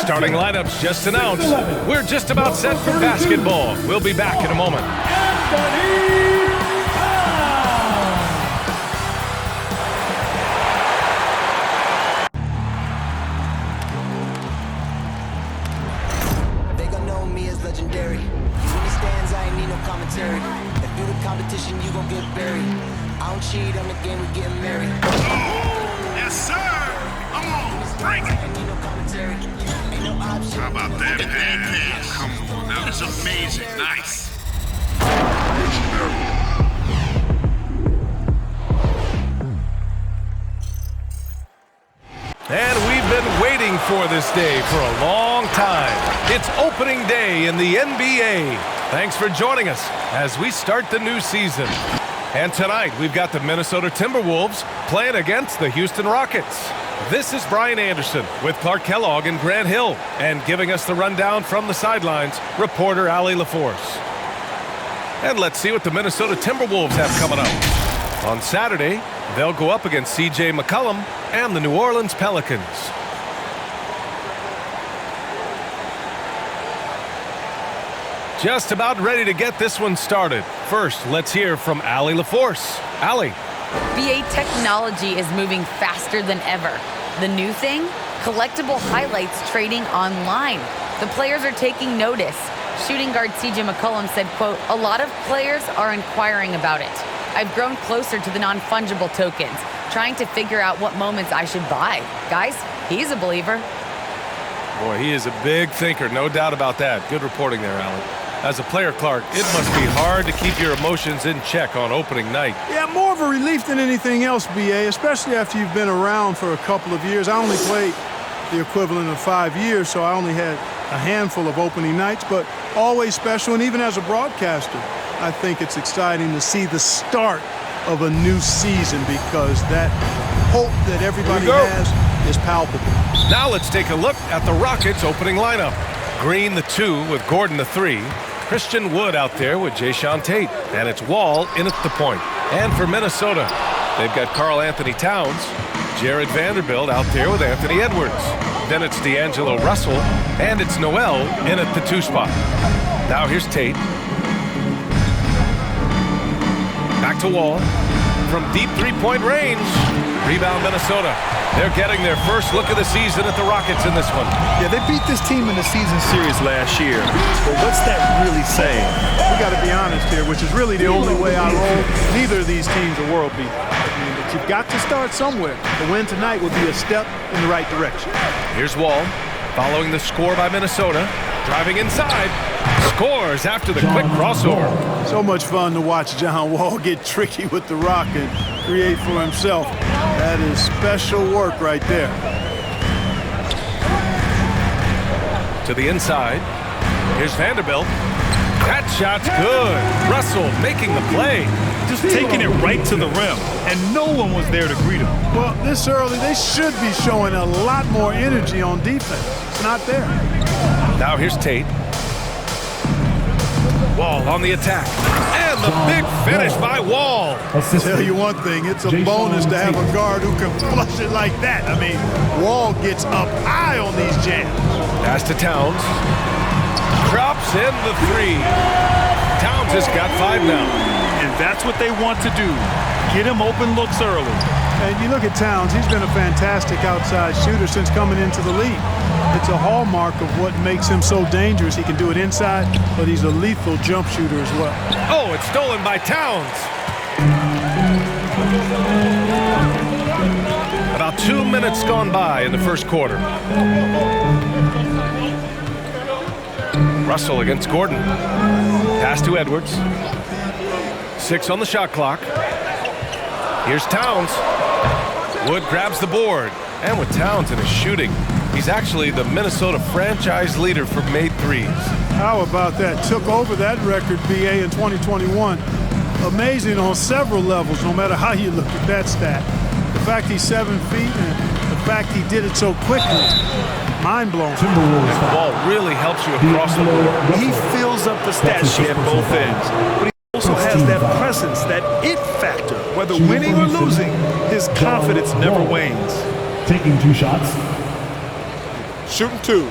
Starting lineups just announced. We're just about set for basketball. We'll be back in a moment. They gon' know me as legendary. When he stands, I ain't need no commentary. If you the competition, you gon' get buried. I don't cheat on the game, we getting married. Yes, sir. Come on, bring it. How about that pass? Come on, that was amazing. Nice. And we've been waiting for this day for a long time. It's opening day in the NBA. Thanks for joining us as we start the new season. And tonight, we've got the Minnesota Timberwolves playing against the Houston Rockets. This is Brian Anderson with Clark Kellogg and Grant Hill. And giving us the rundown from the sidelines, reporter Allie LaForce. And let's see what the Minnesota Timberwolves have coming up. On Saturday, they'll go up against C.J. McCollum and the New Orleans Pelicans. Just about ready to get this one started. First, let's hear from Allie LaForce. Allie. BA technology is moving faster than ever. The new thing? Collectible highlights trading online. The players are taking notice. Shooting guard CJ McCollum said, quote, "A lot of players are inquiring about it. I've grown closer to the non-fungible tokens, trying to figure out what moments I should buy." Guys, he's a believer. Boy, he is a big thinker, no doubt about that. Good reporting there, Allie. As a player, Clark, it must be hard to keep your emotions in check on opening night. Yeah, more of a relief than anything else, BA, especially after you've been around for a couple of years. I only played the equivalent of 5 years, so I only had a handful of opening nights, but always special. And even as a broadcaster, I think it's exciting to see the start of a new season because that hope that everybody has is palpable. Now let's take a look at the Rockets' opening lineup. Green the 2 with Gordon the 3. Christian Wood out there with Jayshawn Tate. And it's Wall in at the point. And for Minnesota, they've got Karl Anthony Towns, Jared Vanderbilt out there with Anthony Edwards. Then it's D'Angelo Russell, and it's Noel in at the 2 spot. Now here's Tate. Back to Wall. From deep three-point range. Rebound Minnesota. They're getting their first look of the season at the Rockets in this one. Yeah, they beat this team in the season series last year. But what's that really saying? We got to be honest here, which is really the only way I roll. Neither of these teams are world beaters. But you've got to start somewhere. The win tonight would be a step in the right direction. Here's Wall, following the score by Minnesota. Driving inside. Scores after the quick crossover. So much fun to watch John Wall get tricky with the rock and create for himself. That is special work right there. To the inside. Here's Vanderbilt. That shot's good. Russell making the play. Just taking it right to the rim, and no one was there to greet him. Well, this early, they should be showing a lot more energy on defense. It's not there. Now here's Tate. Wall on the attack. And the big finish by Wall. I'll tell you one thing, it's a bonus to have a guard who can flush it like that. I mean, Wall gets up high on these jams. Pass to Towns. Drops in the 3. Towns has got 5 now. And that's what they want to do. Get him open looks early. And you look at Towns, he's been a fantastic outside shooter since coming into the league. It's a hallmark of what makes him so dangerous. He can do it inside, but he's a lethal jump shooter as well. Oh, it's stolen by Towns. About 2 minutes gone by in the first quarter. Russell against Gordon. Pass to Edwards. 6 on the shot clock. Here's Towns. Wood grabs the board. And with Towns in his shooting, he's actually the Minnesota franchise leader for made threes. How about that? Took over that record, BA, in 2021. Amazing on several levels, no matter how you look at that stat. The fact he's 7 feet and the fact he did it so quickly, mind-blowing. The ball really helps you across the board. He fills up the stat sheet at both ends. But he also has that presence, that it factor. Whether winning or losing, his confidence never wanes. taking 2 shots. Shooting 2.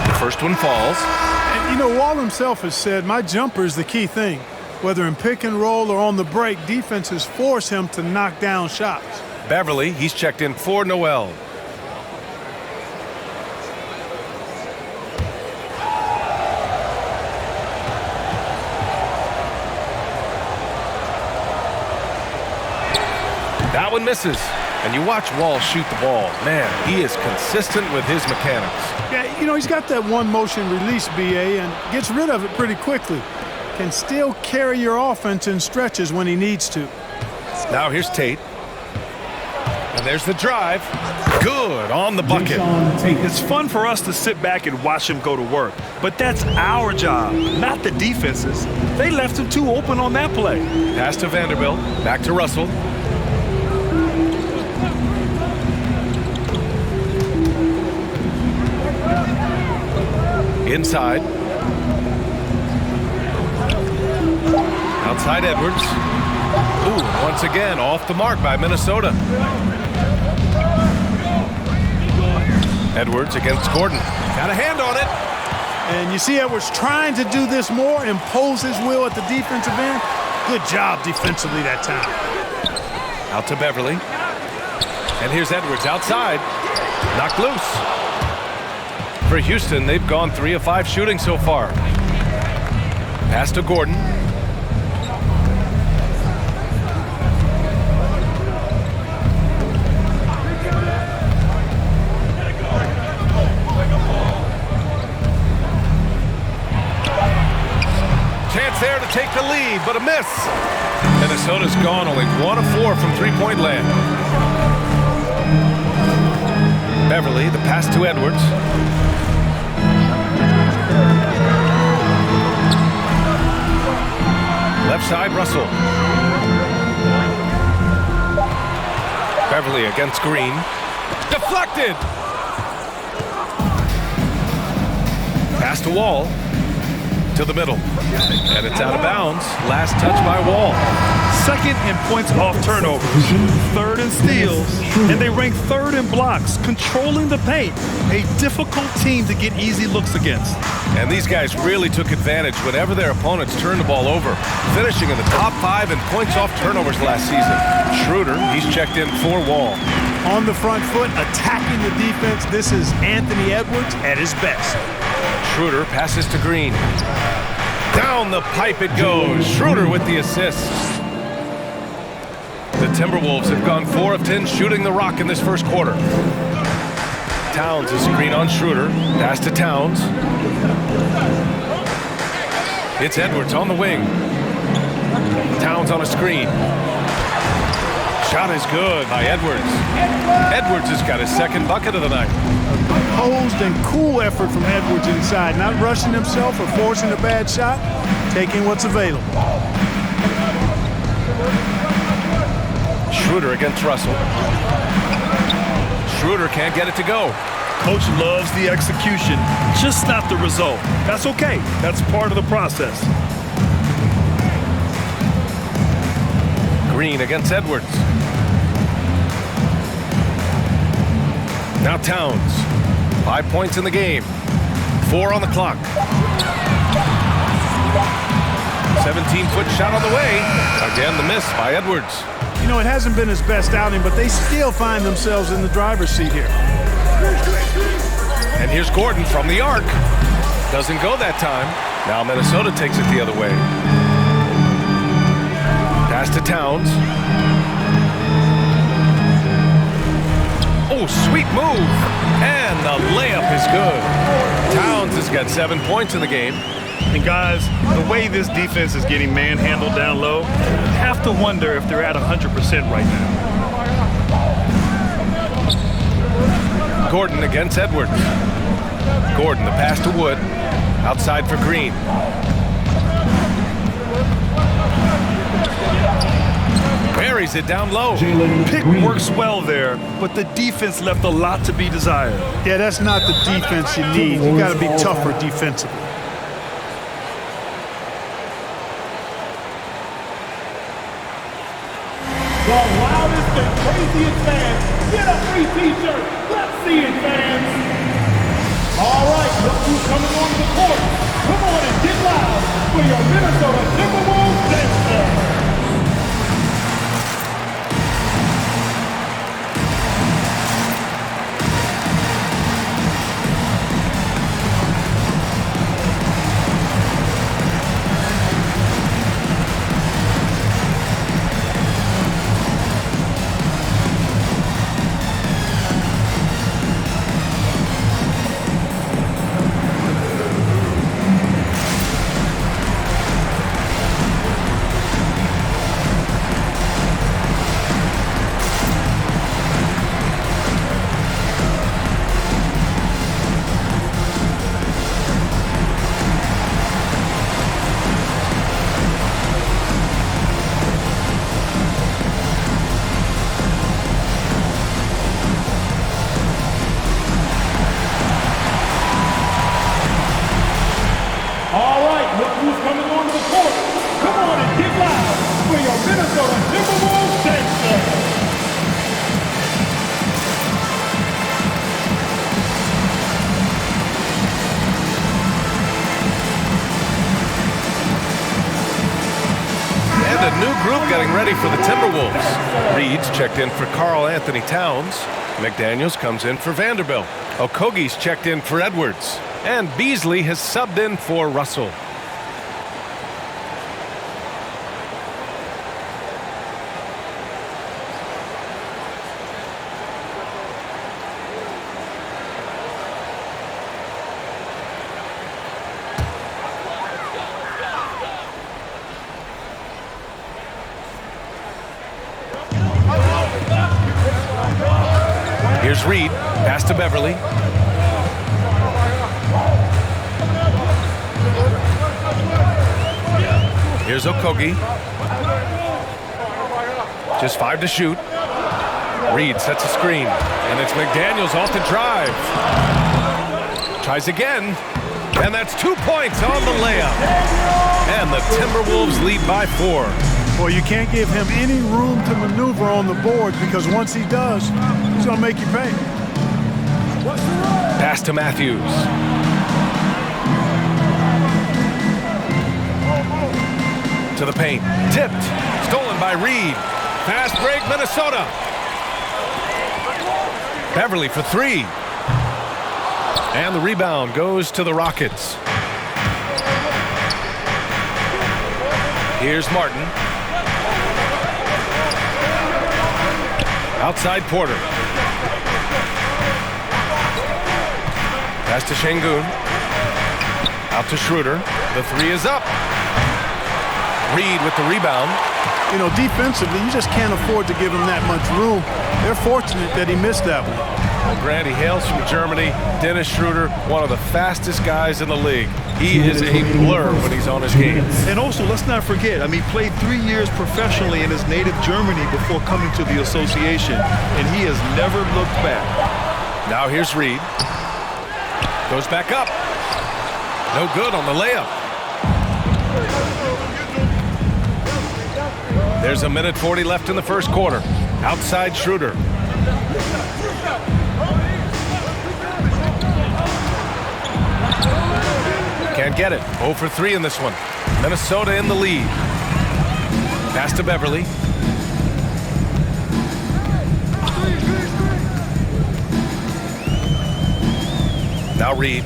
The first one falls. And, you know, Wall himself has said, my jumper is the key thing. Whether in pick and roll or on the break, defenses force him to knock down shots. Beverly, he's checked in for Noel. That one misses. And you watch Wall shoot the ball. Man, he is consistent with his mechanics. Yeah, you know, he's got that one motion release, BA, and gets rid of it pretty quickly. Can still carry your offense in stretches when he needs to. Now here's Tate. And there's the drive. Good on the bucket. It's fun for us to sit back and watch him go to work, but that's our job, not the defense's. They left him too open on that play. Pass to Vanderbilt. Back to Russell. Inside. Outside Edwards. Ooh, once again, off the mark by Minnesota. Edwards against Gordon. Got a hand on it. And you see Edwards trying to do this more, impose his will at the defensive end. Good job defensively that time. Out to Beverly. And here's Edwards outside. Knocked loose. For Houston, they've gone 3 of 5 shooting so far. Pass to Gordon. Chance there to take the lead, but a miss. Minnesota's gone only 1 of 4 from three-point land. Beverly, the pass to Edwards. Left side, Russell. Beverly against Green. Deflected! Pass to Wall. To the middle. And it's out of bounds. Last touch by Wall. Second in points off turnovers, third in steals, and they rank third in blocks, controlling the paint. A difficult team to get easy looks against. And these guys really took advantage whenever their opponents turned the ball over, finishing in the top 5 in points off turnovers last season. Schroeder, he's checked in for Wall. On the front foot, attacking the defense. This is Anthony Edwards at his best. Schroeder passes to Green. Down the pipe it goes. Schroeder with the assist. The Timberwolves have gone 4 of 10 shooting the rock in this first quarter. Towns is screen on Schroeder. Pass to Towns. It's Edwards on the wing. Towns on a screen. Shot is good by Edwards. Edwards has got his second bucket of the night. Composed and cool effort from Edwards inside. Not rushing himself or forcing a bad shot. Taking what's available. Schroeder against Russell. Schroeder can't get it to go. Coach loves the execution, just not the result. That's okay. That's part of the process. Green against Edwards. Now Towns. 5 points in the game. 4 on the clock. 17-foot shot on the way. Again, the miss by Edwards. You know, it hasn't been his best outing, but they still find themselves in the driver's seat here. And here's Gordon from the arc. Doesn't go that time. Now Minnesota takes it the other way. Pass to Towns. Oh, sweet move. And the layup is good. Towns has got 7 points in the game. And guys, the way this defense is getting manhandled down low, you have to wonder if they're at 100% right now. Gordon against Edwards. Gordon, the pass to Wood. Outside for Green. Very buries it down low. Pick works well there, but the defense left a lot to be desired. Yeah, that's not the defense you need. You got to be tougher defensively. The loudest and craziest fans get a free t-shirt. Let's see it, fans. All right, look who's coming on the court. Come on and get loud for your Minnesota Timberwolves dance. Getting ready for the Timberwolves. Reed's checked in for Karl Anthony Towns. McDaniels comes in for Vanderbilt. Okogie's checked in for Edwards. And Beasley has subbed in for Russell. Here's Reed, pass to Beverly. Here's Okogie. Just 5 to shoot. Reed sets a screen, and it's McDaniels off the drive. Tries again, and that's 2 points on the layup. And the Timberwolves lead by 4. Well, you can't give him any room to maneuver on the board because once he does, he's going to make you pay. Pass to Matthews. To the paint. Tipped. Stolen by Reed. Fast break, Minnesota. Beverly for 3. And the rebound goes to the Rockets. Here's Martin. Outside Porter. Pass to Şengün. Out to Schroeder. The 3 is up. Reed with the rebound. You know, defensively, you just can't afford to give him that much room. They're fortunate that he missed that one. Well, Grant, he hails from Germany. Dennis Schroeder, one of the fastest guys in the league. He is a blur when he's on his game. And also, let's not forget, he played 3 years professionally in his native Germany before coming to the association, and he has never looked back. Now here's Reed. Goes back up. No good on the layup. There's 1:40 left in the first quarter. Outside Schroeder. Can't get it. 0 for 3 in this one. Minnesota in the lead. Pass to Beverly. Now Reed.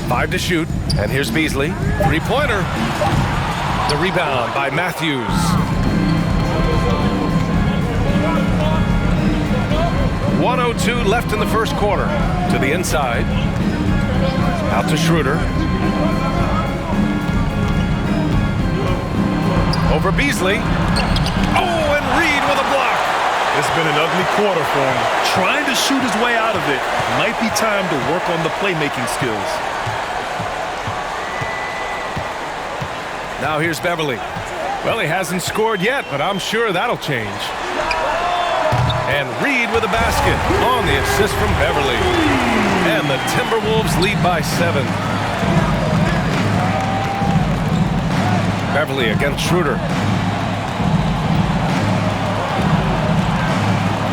5 to shoot. And here's Beasley. 3-pointer. The rebound by Matthews. .102 left in the first quarter. To the inside. Out to Schroeder. Over Beasley. Oh, and Reed with a block. It's been an ugly quarter for him. Trying to shoot his way out of it. Might be time to work on the playmaking skills. Now here's Beverly. Well, he hasn't scored yet, but I'm sure that'll change. And Reed with a basket on the assist from Beverly. And the Timberwolves lead by 7. Beverly against Schroeder.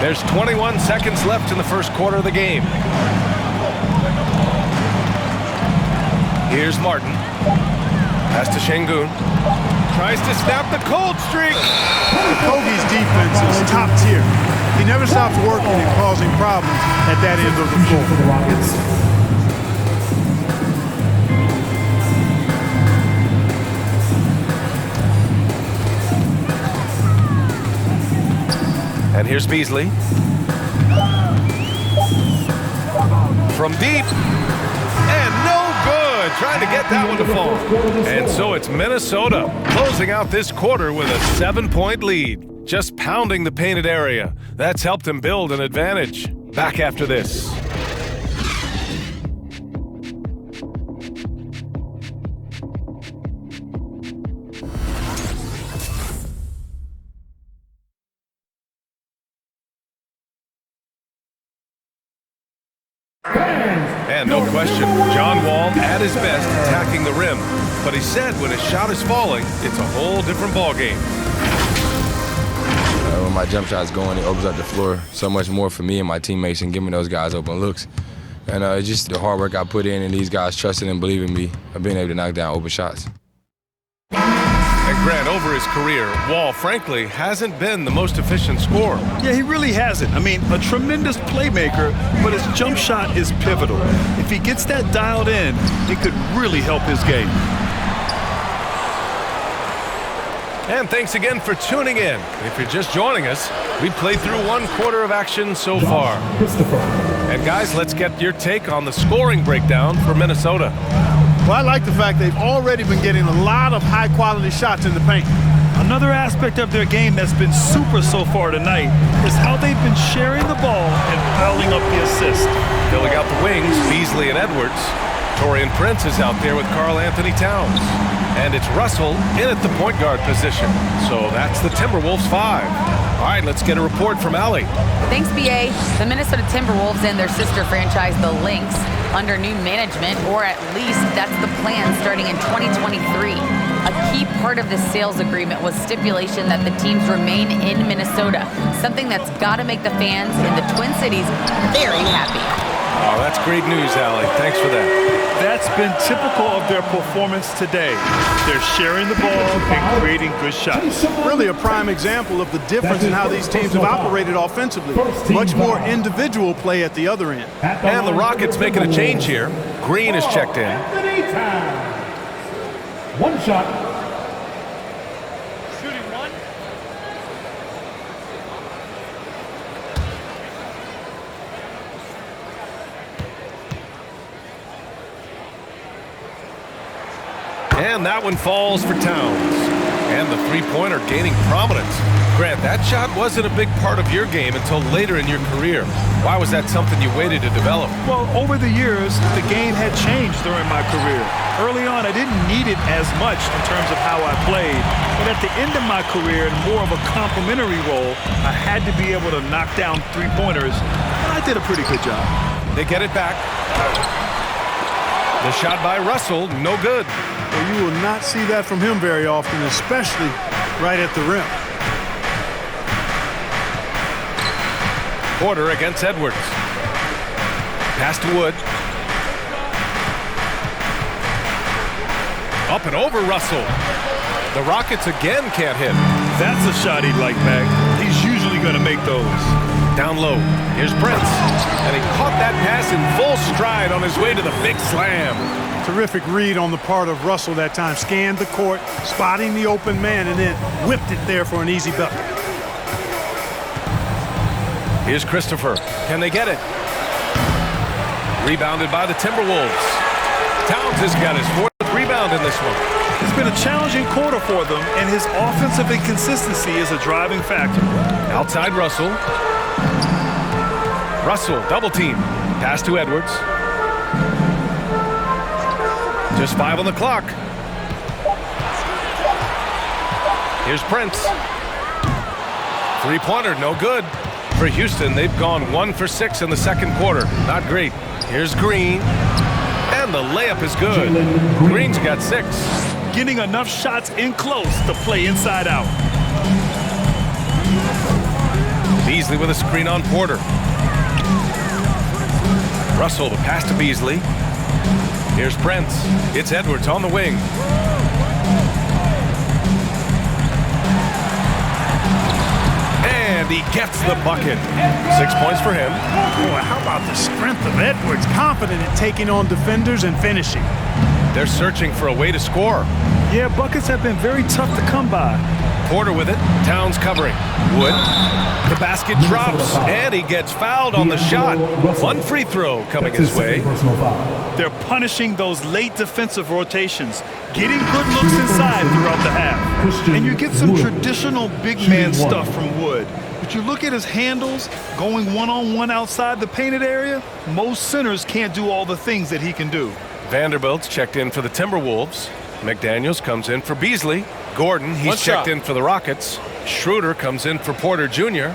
There's 21 seconds left in the first quarter of the game. Here's Martin. Pass to Şengün. Tries to snap the cold streak. Kogi's defense is top tier. He never stops working and causing problems at that end of the floor. For the Rockets. And here's Beasley. From deep. And no good. Trying to get that one to fall. And so it's Minnesota closing out this quarter with a 7-point lead. Just pounding the painted area. That's helped him build an advantage. Back after this. And no question, John Wall at his best attacking the rim. But he said when his shot is falling, it's a whole different ballgame. When my jump shot's going, it opens up the floor so much more for me and my teammates and giving those guys open looks. And it's just the hard work I put in and these guys trusting and believing me of being able to knock down open shots. And Grant, over his career, Wall, frankly, hasn't been the most efficient scorer. Yeah, he really hasn't. I mean, a tremendous playmaker, but his jump shot is pivotal. If he gets that dialed in, it could really help his game. And thanks again for tuning in. If you're just joining us, we played through 1 quarter of action so far. And guys, let's get your take on the scoring breakdown for Minnesota. Well, I like the fact they've already been getting a lot of high-quality shots in the paint. Another aspect of their game that's been super so far tonight is how they've been sharing the ball and piling up the assist. Filling out the wings, Beasley and Edwards. Torian Prince is out there with Karl Anthony Towns. And it's Russell in at the point guard position. So that's the Timberwolves 5. All right, let's get a report from Allie. Thanks, BA. The Minnesota Timberwolves and their sister franchise, the Lynx, under new management, or at least that's the plan starting in 2023. A key part of this sales agreement was stipulation that the teams remain in Minnesota, something that's got to make the fans in the Twin Cities very happy. Oh, that's great news, Allie. Thanks for that. That's been typical of their performance today. They're sharing the ball and creating good shots. Really a prime example of the difference in how these teams have operated offensively. Much more individual play at the other end. And the Rockets making a change here. Green is checked in. One shot. Shooting one. And that one falls for Towns. And the three-pointer gaining prominence. Grant, that shot wasn't a big part of your game until later in your career. Why was that something you waited to develop? Well, over the years, the game had changed during my career. Early on, I didn't need it as much in terms of how I played. But at the end of my career, in more of a complementary role, I had to be able to knock down three-pointers. And I did a pretty good job. They get it back. The shot by Russell, no good. Well, you will not see that from him very often, especially right at the rim. Porter against Edwards. Pass to Wood. Up and over Russell. The Rockets again can't hit. That's a shot he'd like back. He's usually going to make those. Down low. Here's Prince. And he caught that pass in full stride on his way to the big slam. Terrific read on the part of Russell that time. Scanned the court, spotting the open man, and then whipped it there for an easy bucket. Here's Christopher. Can they get it? Rebounded by the Timberwolves. Towns has got his 4th rebound in this one. It's been a challenging quarter for them, and his offensive inconsistency is a driving factor. Outside Russell. Russell, double team. Pass to Edwards. Just 5 on the clock. Here's Prince. Three-pointer, no good. For Houston, they've gone 1 for 6 in the second quarter. Not great. Here's Green. And the layup is good. Green's got 6. Getting enough shots in close to play inside out. Beasley with a screen on Porter. Russell, the pass to Beasley. Here's Prince. It's Edwards on the wing. And he gets the bucket. 6 points for him. Boy, how about the strength of Edwards? Confident in taking on defenders and finishing. They're searching for a way to score. Yeah, buckets have been very tough to come by. Porter with it. Towns covering. Wood. The basket drops, and he gets fouled on the shot. 1 free throw coming his way. They're punishing those late defensive rotations, getting good looks inside throughout the half. And you get some traditional big man stuff from Wood. But you look at his handles, going one-on-one outside the painted area, most centers can't do all the things that he can do. Vanderbilt's checked in for the Timberwolves. McDaniels comes in for Beasley. Gordon, he's checked in for the Rockets. Schroeder comes in for Porter Jr.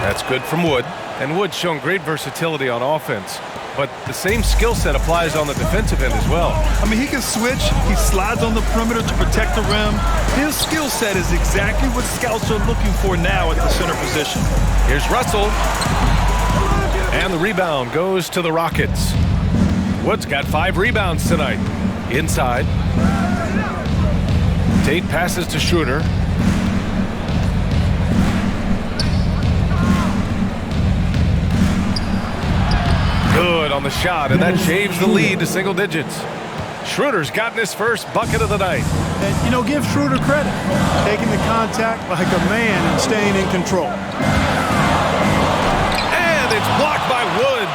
That's good from Wood. And Wood's shown great versatility on offense. But the same skill set applies on the defensive end as well. I mean, he can switch. He slides on the perimeter to protect the rim. His skill set is exactly what scouts are looking for now at the center position. Here's Russell. And the rebound goes to the Rockets. Wood's got 5 rebounds tonight. Inside. Tate passes to Schroeder. Good on the shot, and that shaves the lead to single digits. Schroeder's gotten his first bucket of the night. And, you know, give Schroeder credit. Taking the contact like a man and staying in control. And it's blocked by Wood.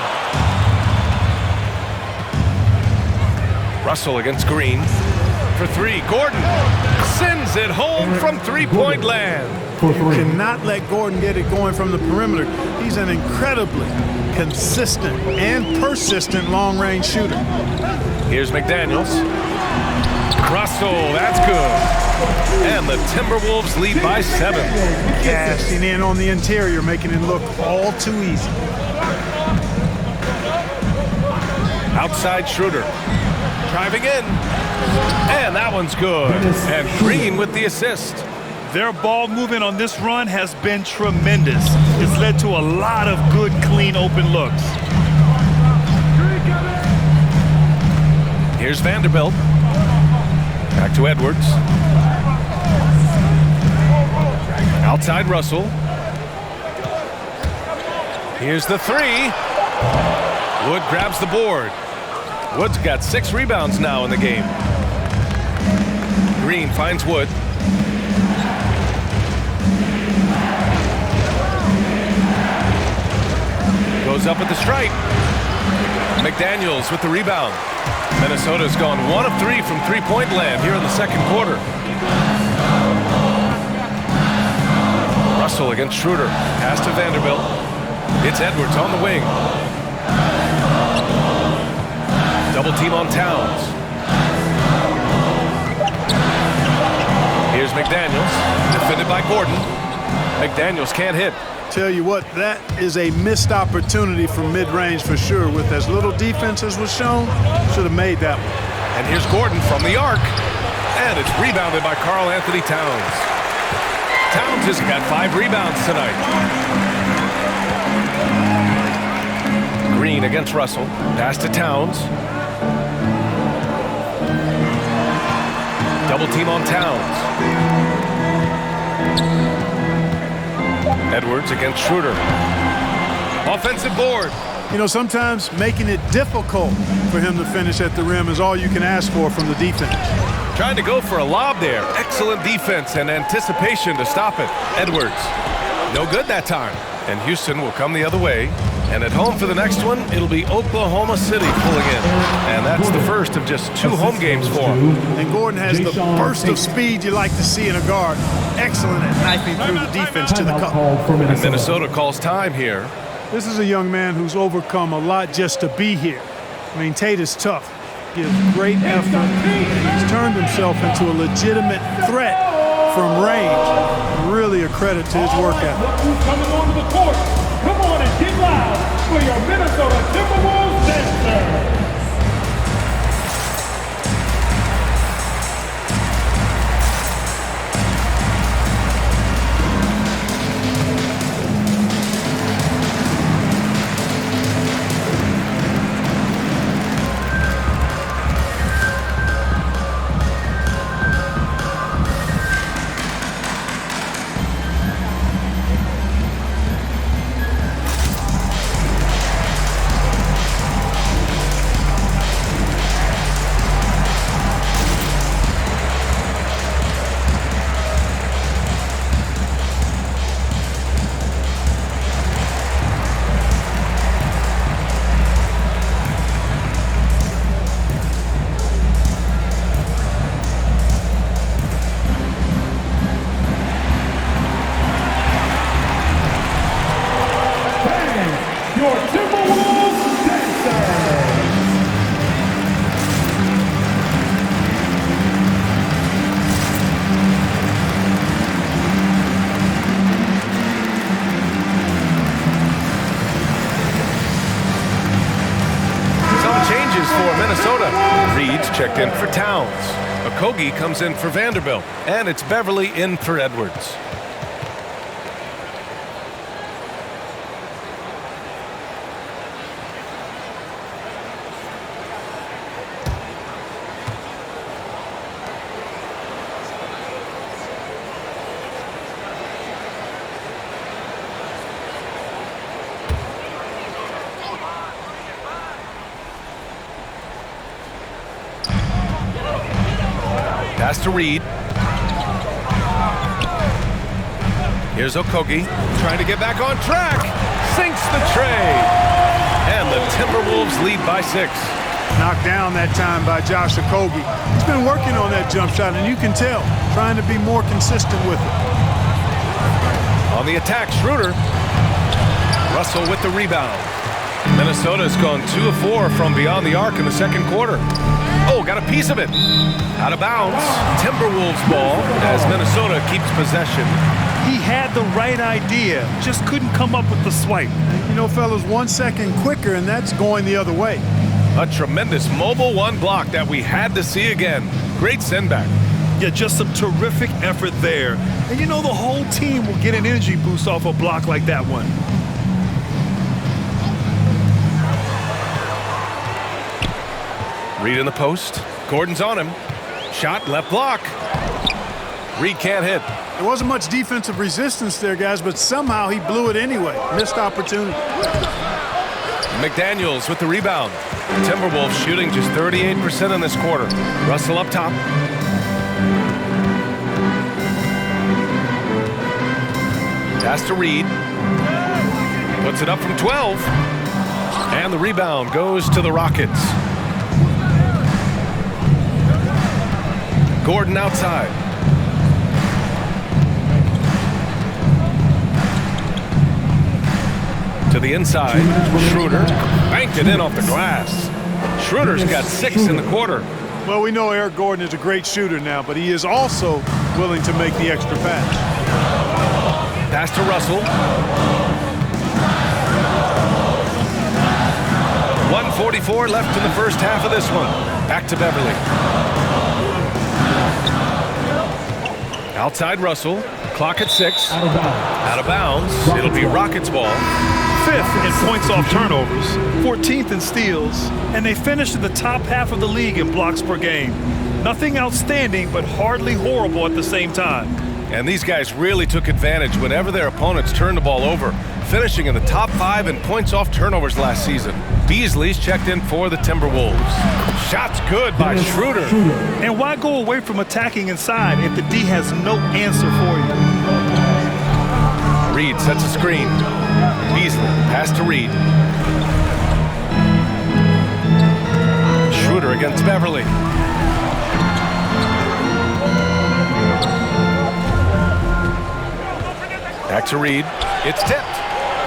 Russell against Green. For 3, Gordon sends it home from three-point land. You cannot let Gordon get it going from the perimeter. He's an incredibly consistent and persistent long-range shooter. Here's McDaniels. Russell, that's good. And the Timberwolves lead by 7. Casting in on the interior, making it look all too easy. Outside Schroeder. Driving in. And that one's good. And Green with the assist. Their ball movement on this run has been tremendous. It's led to a lot of good, clean, open looks. Here's Vanderbilt. Back to Edwards. Outside Russell. Here's the 3. Wood grabs the board. Wood's got 6 rebounds now in the game. Green finds Wood. Goes up at the stripe. McDaniels with the rebound. Minnesota's gone 1 of 3 from three-point land here in the second quarter. Russell against Schroeder. Pass to Vanderbilt. It's Edwards on the wing. Double team on Towns. Here's McDaniels. Defended by Gordon. McDaniels can't hit. Tell you what, that is a missed opportunity from mid-range for sure. With as little defense as was shown, should have made that one. And here's Gordon from the arc. And it's rebounded by Karl Anthony Towns. Towns has got 5 rebounds tonight. Green against Russell. Pass to Towns. Double team on Towns. Edwards against Schroeder. Offensive board. You know, sometimes making it difficult for him to finish at the rim is all you can ask for from the defense. Trying to go for a lob there. Excellent defense and anticipation to stop it. Edwards. No good that time. And Houston will come the other way. And at home for the next one, it'll be Oklahoma City pulling in. And that's the first of just 2 home games for him. And Gordon has the burst of speed you like to see in a guard. Excellent at knifing through the defense to the cup. And Minnesota calls time here. This is a young man who's overcome a lot just to be here. I mean, Tate is tough. Gives great effort. He's turned himself into a legitimate threat from range. Really a credit to his work ethic. Look who's coming onto the court. Come on and get loud for your Minnesota Timberwolves dancers. Your Timberwolves dancers. Some changes for Minnesota. Reed's checked in for Towns. Okogie comes in for Vanderbilt. And it's Beverly in for Edwards. Pass to Reed. Here's Okogie trying to get back on track. Sinks the tray. And the Timberwolves lead by 6. Knocked down that time by Josh Okogie. He's been working on that jump shot, and you can tell, trying to be more consistent with it. On the attack, Schroeder. Russell with the rebound. Minnesota's gone 2 of 4 from beyond the arc in the second quarter. Oh, got a piece of it. Out of bounds. Timberwolves ball as Minnesota keeps possession. He had the right idea, just couldn't come up with the swipe. You know, fellas, 1 second quicker, and that's going the other way. A tremendous mobile one block that we had to see again. Great send back. Yeah, just some terrific effort there. And you know, the whole team will get an energy boost off a block like that one. Reed in the post. Gordon's on him. Shot, left block. Reed can't hit. There wasn't much defensive resistance there, guys, but somehow he blew it anyway. Missed opportunity. McDaniels with the rebound. Timberwolves shooting just 38% in this quarter. Russell up top. Pass to Reed. Puts it up from 12. And the rebound goes to the Rockets. Gordon outside. To the inside. Schroeder banked it in off the glass. Schroeder's got 6 in the quarter. Well, we know Eric Gordon is a great shooter now, but he is also willing to make the extra pass. Pass to Russell. 1:44 left in the first half of this one. Back to Beverly. Outside Russell. Clock at 6. Out of bounds. It'll be Rockets ball. 5th in points off turnovers, 14th in steals, and they finished in the top half of the league in blocks per game. Nothing outstanding, but hardly horrible at the same time. And these guys really took advantage whenever their opponents turned the ball over, finishing in the top 5 in points off turnovers last season. Beasley's checked in for the Timberwolves. Shot's good by Schroeder. And why go away from attacking inside if the D has no answer for you? Reed sets a screen. Beasley, pass to Reed. Schroeder against Beverly. Back to Reed. It's tipped.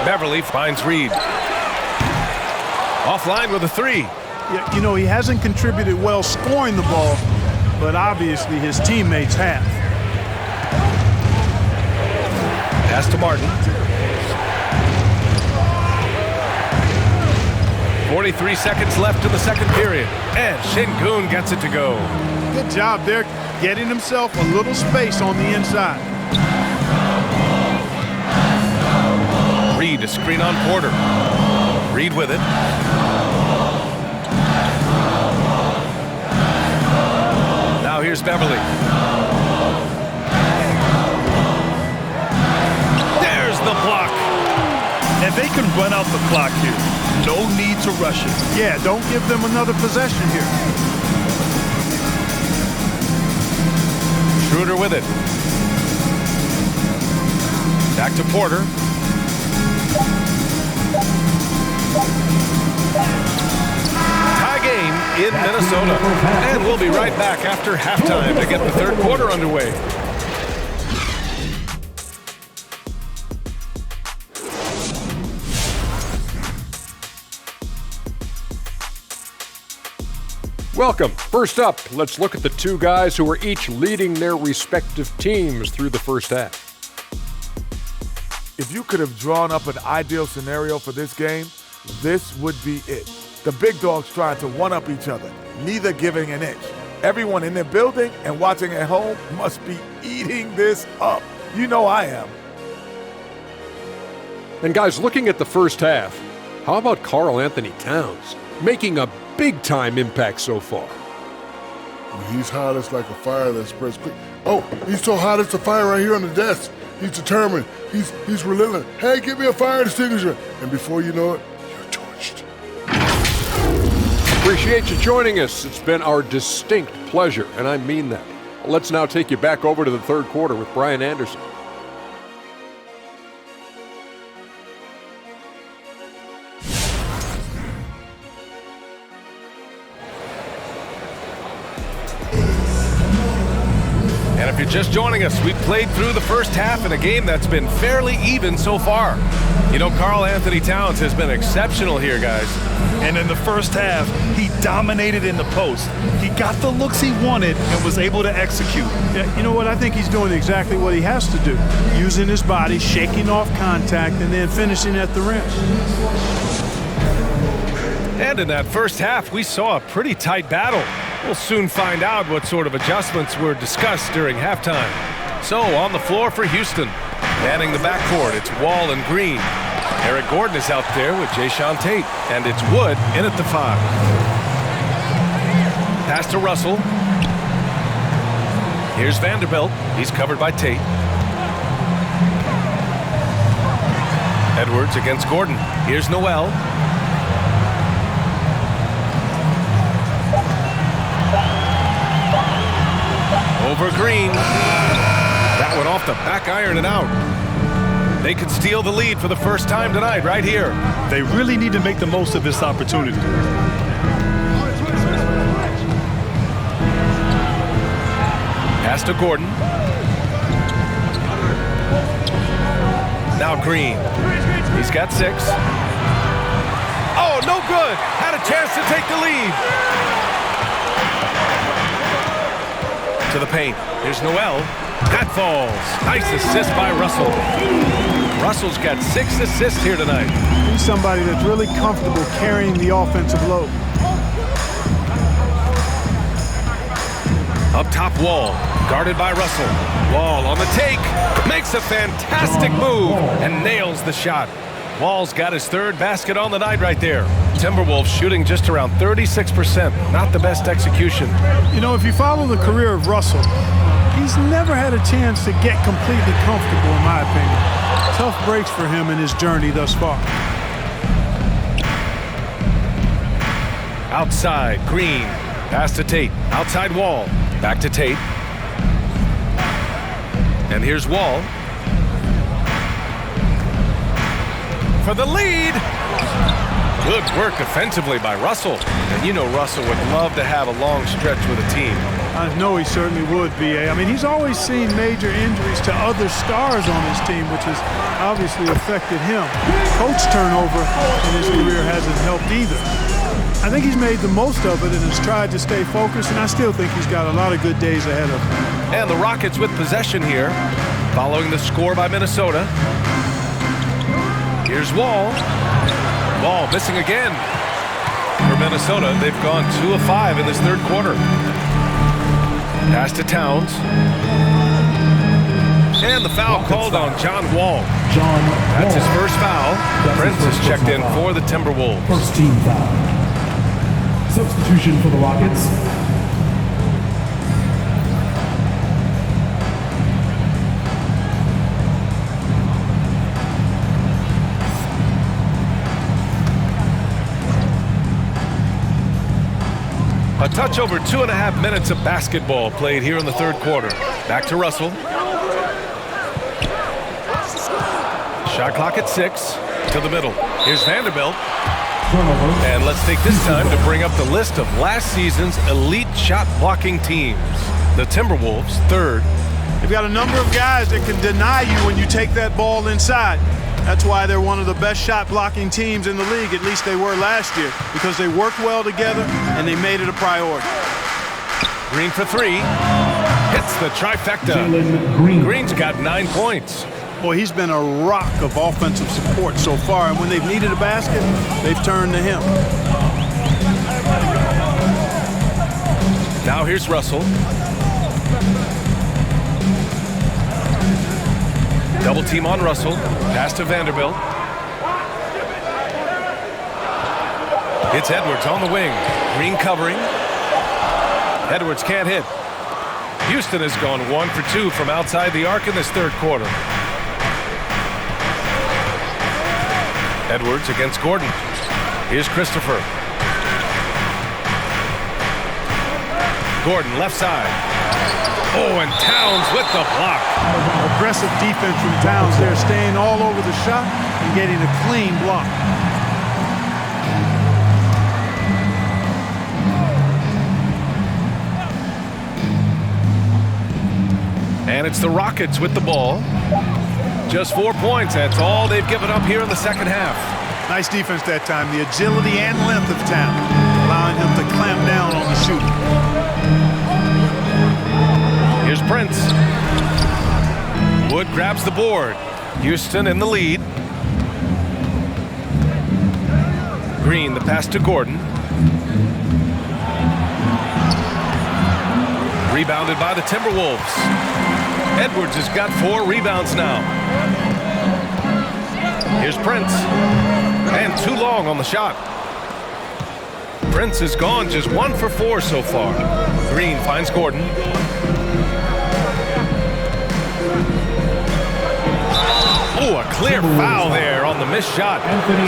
Beverly finds Reed. Offline with a 3. You know, he hasn't contributed well scoring the ball, but obviously his teammates have. Pass to Martin. 43 seconds left in the second period, and Şengün gets it to go. Good job, Dirk, getting himself a little space on the inside. Reed, a screen on Porter. Reed with it. Now here's Beverly. There's the block. And they can run out the clock here. No need to rush it. Yeah, don't give them another possession here. Schroeder with it. Back to Porter. Tie game in Minnesota. And we'll be right back after halftime to get the third quarter underway. Welcome. First up, let's look at the two guys who are each leading their respective teams through the first half. If you could have drawn up an ideal scenario for this game, this would be it. The big dogs trying to one-up each other, neither giving an inch. Everyone in their building and watching at home must be eating this up. You know I am. And guys, looking at the first half, how about Karl Anthony Towns making a big-time impact so far? He's hot as like a fire that spreads quick. Oh, he's so hot it's a fire right here on the desk. He's determined. He's relentless. Hey, give me a fire extinguisher. And before you know it, you're torched. Appreciate you joining us. It's been our distinct pleasure, and I mean that. Let's now take you back over to the third quarter with Brian Anderson. And if you're just joining us, we played through the first half in a game that's been fairly even so far. You know, Karl Anthony Towns has been exceptional here, guys. And in the first half, he dominated in the post. He got the looks he wanted and was able to execute. Yeah, you know what? I think he's doing exactly what he has to do. Using his body, shaking off contact, and then finishing at the rim. And in that first half, we saw a pretty tight battle. We'll soon find out what sort of adjustments were discussed during halftime. So, on the floor for Houston. Manning the backcourt, it's Wall and Green. Eric Gordon is out there with Jayshawn Tate. And it's Wood in at the 5. Pass to Russell. Here's Vanderbilt. He's covered by Tate. Edwards against Gordon. Here's Noel. Over Green. That one off the back iron and out. They could steal the lead for the first time tonight right here. They really need to make the most of this opportunity. Pass to Gordon. Now Green. He's got 6. Oh, no good. Had a chance to take the lead. To the paint. Here's Noel. That falls. Nice assist by Russell. Russell's got 6 assists here tonight. He's somebody that's really comfortable carrying the offensive load. Up top, Wall. Guarded by Russell. Wall on the take. Makes a fantastic move and nails the shot. Wall's got his 3rd basket on the night right there. Timberwolves shooting just around 36%. Not the best execution. You know, if you follow the career of Russell, he's never had a chance to get completely comfortable, in my opinion. Tough breaks for him in his journey thus far. Outside, Green. Pass to Tate. Outside Wall. Back to Tate. And here's Wall. For the lead. Good work defensively by Russell. And you know Russell would love to have a long stretch with a team. I know he certainly would, B.A. I mean, he's always seen major injuries to other stars on his team, which has obviously affected him. Coach turnover in his career hasn't helped either. I think he's made the most of it and has tried to stay focused, and I still think he's got a lot of good days ahead of him. And the Rockets with possession here, following the score by Minnesota. Here's Wall. Wall missing again. For Minnesota, they've gone 2 of 5 in this third quarter. Pass to Towns. And the foul called on John Wall. That's his first foul. Prince is checked in for the Timberwolves. First team foul. Substitution for the Rockets. A touch over 2.5 minutes of basketball played here in the third quarter. Back to Russell. Shot clock at 6 to the middle. Here's Vanderbilt. And let's take this time to bring up the list of last season's elite shot blocking teams. The Timberwolves, third. They've got a number of guys that can deny you when you take that ball inside. That's why they're one of the best shot blocking teams in the league, at least they were last year, because they worked well together and they made it a priority. Green for 3. Hits the trifecta. Green's got 9 points. Boy, he's been a rock of offensive support so far, and when they've needed a basket, they've turned to him. Now here's Russell. Double team on Russell. Pass to Vanderbilt. It's Edwards on the wing. Green covering. Edwards can't hit. Houston has gone 1 for 2 from outside the arc in this third quarter. Edwards against Gordon. Here's Christopher. Gordon left side. Oh, and Towns with the block. Aggressive defense from Towns there, staying all over the shot and getting a clean block. And it's the Rockets with the ball. Just 4 points. That's all they've given up here in the second half. Nice defense that time. The agility and length of Towns, allowing him to clamp down on the shooting. Here's Prince. Wood grabs the board. Houston in the lead. Green, the pass to Gordon. Rebounded by the Timberwolves. Edwards has got 4 rebounds now. Here's Prince. And too long on the shot. Prince has gone just 1 for 4 so far. Green finds Gordon. Oh, a clear foul there on the missed shot.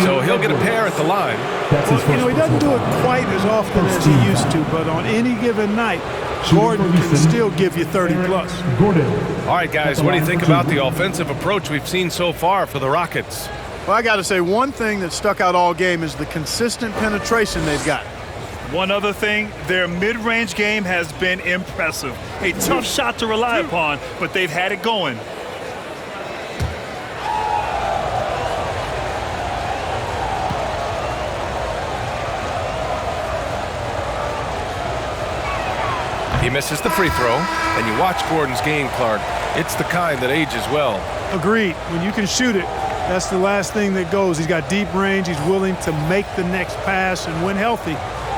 So he'll get a pair at the line. You know, he doesn't do it quite as often as he used to, but on any given night, Gordon can still give you 30 plus. All right, guys, what do you think about the offensive approach we've seen so far for the Rockets? Well, I got to say, one thing that stuck out all game is the consistent penetration they've got. One other thing, their mid-range game has been impressive. A tough shot to rely upon, but they've had it going. He misses the free throw, and you watch Gordon's game, Clark. It's the kind that ages well. Agreed. When you can shoot it, that's the last thing that goes. He's got deep range. He's willing to make the next pass, and when healthy,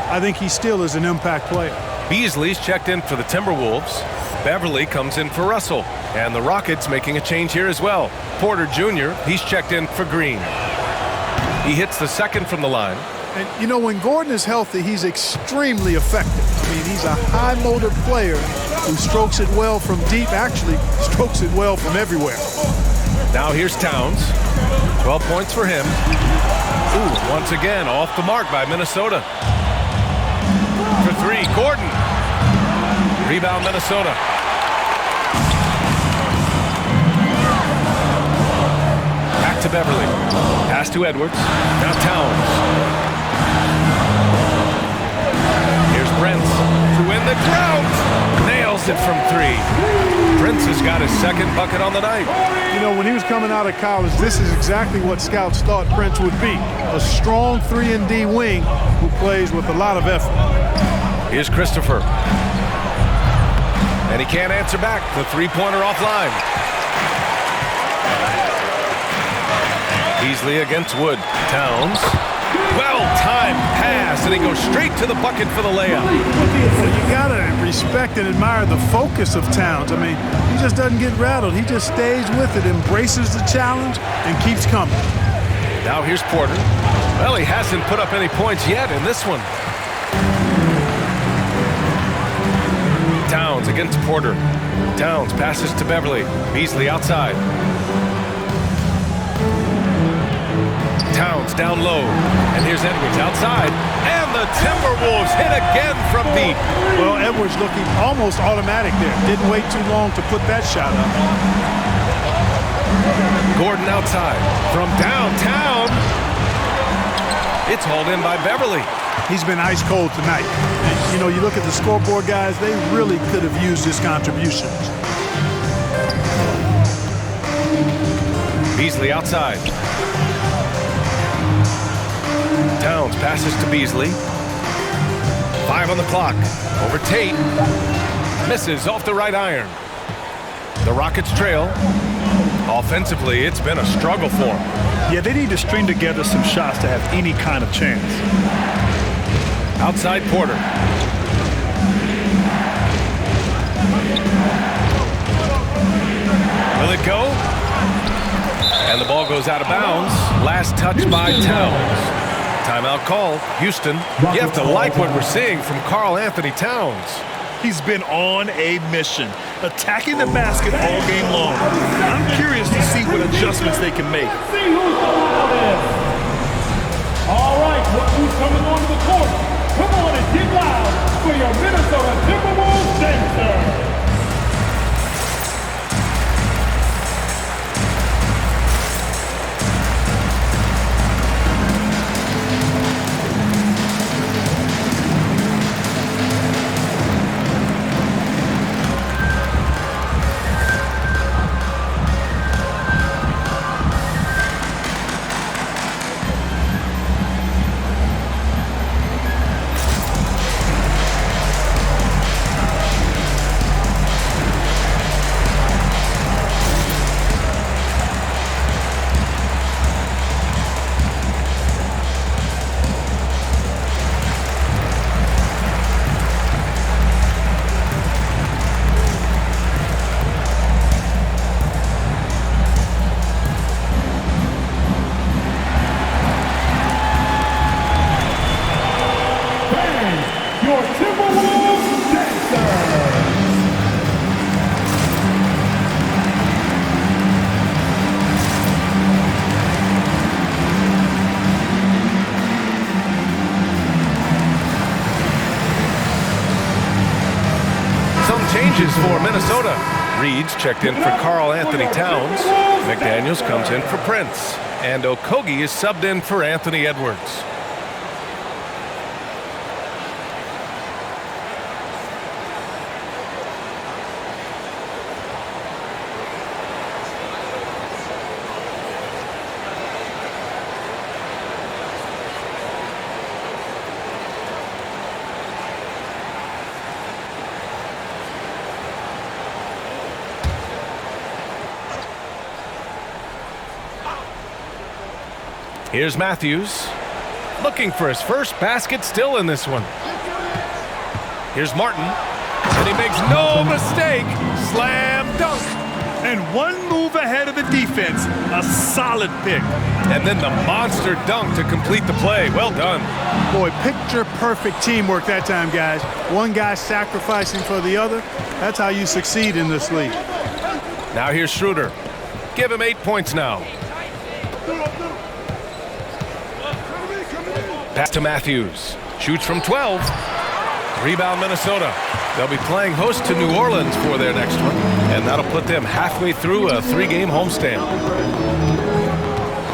I think he still is an impact player. Beasley's checked in for the Timberwolves. Beverly comes in for Russell, and the Rockets making a change here as well. Porter Jr., he's checked in for Green. He hits the second from the line. And, you know, when Gordon is healthy, he's extremely effective. I mean, he's a high-motor player who strokes it well from deep, actually strokes it well from everywhere. Now here's Towns. 12 points for him. Ooh, once again, off the mark by Minnesota. For 3, Gordon. Rebound, Minnesota. Back to Beverly. Pass to Edwards. Now Towns. Here's Prince to win the drought. Nails Nails it from three. Prince has got his second bucket on the night. You know, when he was coming out of college, this is exactly what scouts thought Prince would be. A strong 3-and-D wing who plays with a lot of effort. Here's Christopher. And he can't answer back. The three-pointer offline. Beasley against Wood. Towns. Well-timed pass, and he goes straight to the bucket for the layup. Well, you got to respect and admire the focus of Towns. I mean, he just doesn't get rattled. He just stays with it, embraces the challenge, and keeps coming. Now here's Porter. Well, he hasn't put up any points yet in this one. Towns against Porter. Towns passes to Beverly. Beasley outside. Towns down low. And here's Edwards outside. And the Timberwolves hit again from deep. Well, Edwards looking almost automatic there. Didn't wait too long to put that shot up. Gordon outside. From downtown. It's hauled in by Beverly. He's been ice cold tonight. And, you know, you look at the scoreboard, guys, they really could have used his contributions. Beasley outside. Towns passes to Beasley. 5 on the clock. Over Tate. Misses off the right iron. The Rockets trail. Offensively, it's been a struggle for them. Yeah, they need to string together some shots to have any kind of chance. Outside Porter. Will it go? And the ball goes out of bounds. Last touch by Towns. Timeout call. Houston, you have to like what we're seeing from Karl Anthony Towns. He's been on a mission, attacking the basket all game long. I'm curious to see what adjustments they can make. Let's see who's the loudest. All right, look who's coming onto the court. Come on and get loud for your Minnesota Timberwolves dancer. Your Timberwolves dancer. Some changes for Minnesota. Reed's checked in for Karl Anthony Towns. McDaniels comes in for Prince. And Okogie is subbed in for Anthony Edwards. Here's Matthews, looking for his first basket still in this one. Here's Martin, and he makes no mistake. Slam dunk. And one move ahead of the defense, a solid pick. And then the monster dunk to complete the play. Well done. Boy, picture-perfect teamwork that time, guys. One guy sacrificing for the other. That's how you succeed in this league. Now here's Schroeder. Give him 8 points now. Pass to Matthews. Shoots from 12. Rebound Minnesota. They'll be playing host to New Orleans for their next one, and that'll put them halfway through a 3-game homestand.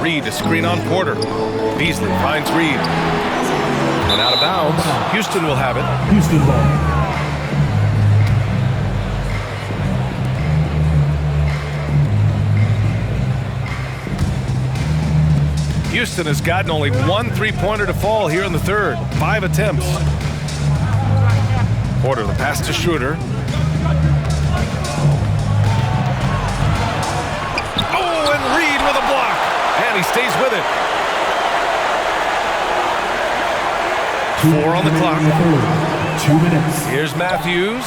Reed, a screen on Porter. Beasley finds Reed. And out of bounds. Houston will have it. Houston ball. Houston has gotten only one three-pointer to fall here in the third. 5 attempts. Porter, the pass to Schroeder. Oh, and Reed with a block. And he stays with it. 4 on the clock. 2 minutes. Here's Matthews.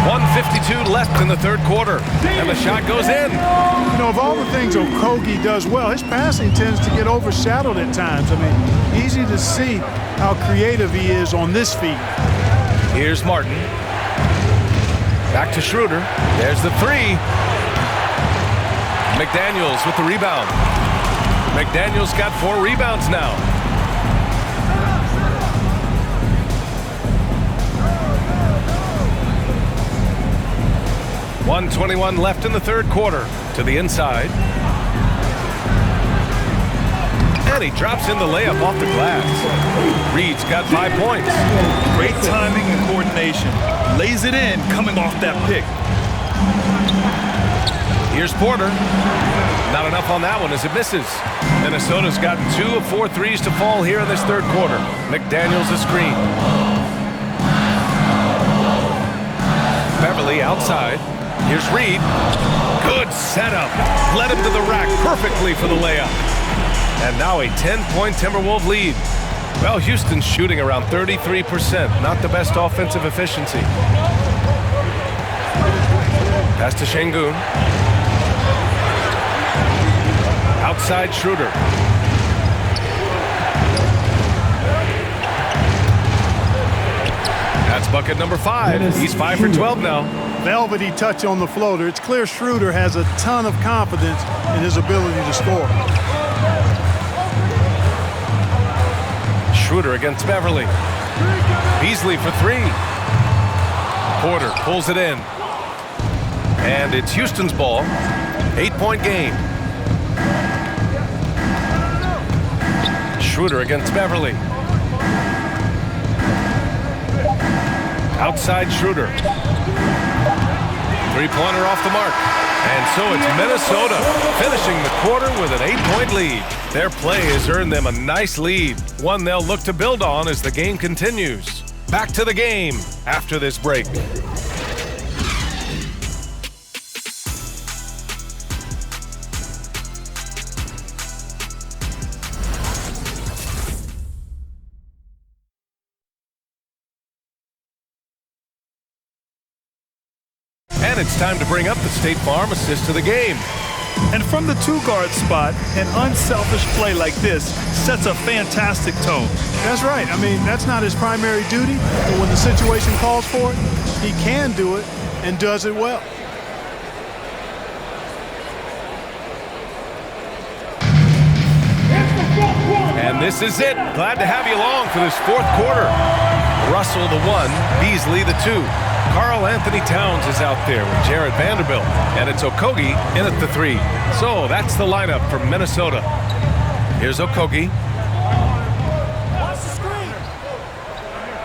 1:52 left in the third quarter. And the shot goes in. You know, of all the things Okogie does well, his passing tends to get overshadowed at times. I mean, easy to see how creative he is on this feed. Here's Martin. Back to Schroeder. There's the three. McDaniels with the rebound. McDaniels got 4 rebounds now. .121 left in the third quarter. To the inside. And he drops in the layup off the glass. Reed's got 5 points. Great timing and coordination. Lays it in coming off that pick. Here's Porter. Not enough on that one as it misses. Minnesota's gotten 2 of 4 threes to fall here in this third quarter. McDaniels a screen. Beverly outside. Here's Reed. Good setup. Led him to the rack perfectly for the layup. And now a 10-point Timberwolves lead. Well, Houston's shooting around 33%. Not the best offensive efficiency. Pass to Şengün. Outside Schroeder. That's bucket number 5. He's 5 for 12 now. Velvety touch on the floater. It's clear Schroeder has a ton of confidence in his ability to score. Schroeder against Beverly. Beasley for 3. Porter pulls it in. And it's Houston's ball. 8-point game. Schroeder against Beverly. Outside Schroeder. Three-pointer off the mark. And so it's Minnesota finishing the quarter with an 8-point lead. Their play has earned them a nice lead, one they'll look to build on as the game continues. Back to the game after this break. And it's time to bring up the State Farm assist to the game. And from the 2-guard spot, an unselfish play like this sets a fantastic tone. That's right. I mean, that's not his primary duty, but when the situation calls for it, he can do it and does it well. And this is it. Glad to have you along for this fourth quarter. Russell the 1, Beasley the 2. Karl Anthony Towns is out there with Jared Vanderbilt, and it's Okogie in at the 3. So that's the lineup for Minnesota. Here's Okogie.